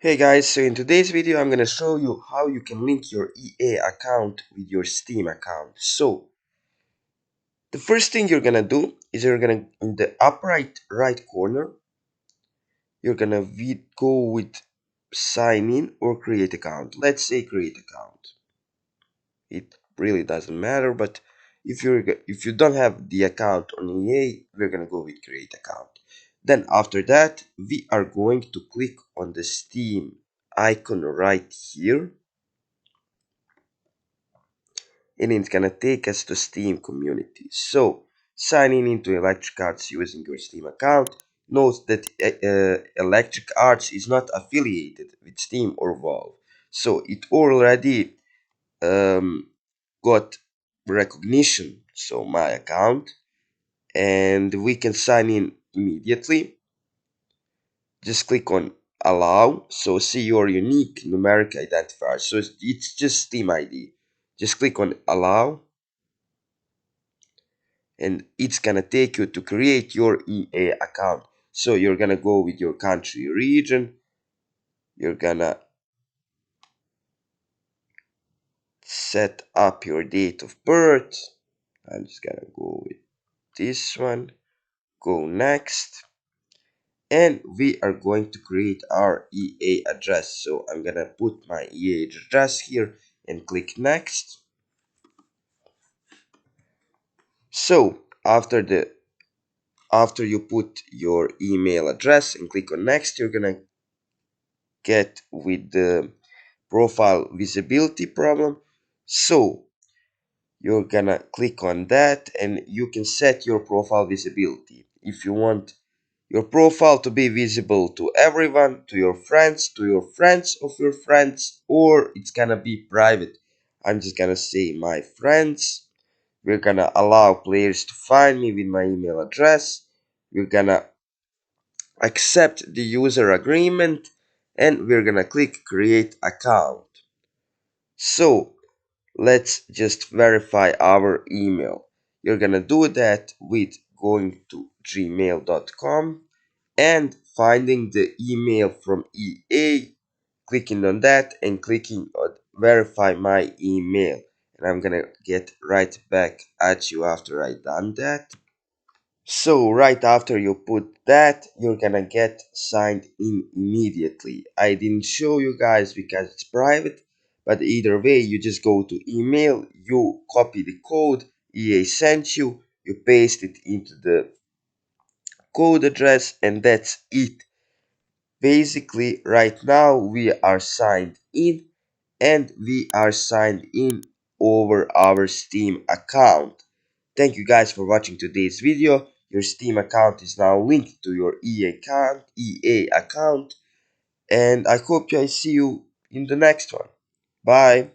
Hey guys, so in today's video I'm gonna show you how you can link your EA account with your Steam account. So the first thing you're gonna do is you're gonna in the upper right corner you're gonna go with sign in or create account. Let's say create account. It really doesn't matter, but if you don't have the account on EA, we're gonna go with create account. Then after that we are going to click on the Steam icon right here, and it's gonna take us to Steam community. So signing into Electric Arts using your Steam account. Note that Electric Arts is not affiliated with Steam or Valve, so it already um, got recognition. So my account, and we can sign in immediately. Just click on allow. So see your unique numeric identifier. So it's just Steam ID. Just click on allow, and it's gonna take you to create your EA account. So you're gonna go with your country region, you're gonna set up your date of birth. I'm just gonna go with this one, go next, and we are going to create our EA address. So I'm gonna put my EA address here and click next. So after you put your email address and click on next, you're gonna get with the profile visibility problem. So you're gonna click on that and you can set your profile visibility. If you want your profile to be visible to everyone, to your friends of your friends, or it's gonna be private. I'm just gonna say my friends. We're gonna allow players to find me with my email address. We're gonna accept the user agreement, and we're gonna click create account. So let's just verify our email. You're gonna do that with going to gmail.com and finding the email from EA, clicking on that and clicking on verify my email. And I'm gonna get right back at you after I done that. So right after you put that, you're gonna get signed in immediately. I didn't show you guys because it's private, but either way, you just go to email, you copy the code EA sent you, you paste it into the code address, and that's it. Basically, right now we are signed in, and we are signed in over our Steam account. Thank you guys for watching today's video. Your Steam account is now linked to your EA account, and I hope I see you in the next one. Bye.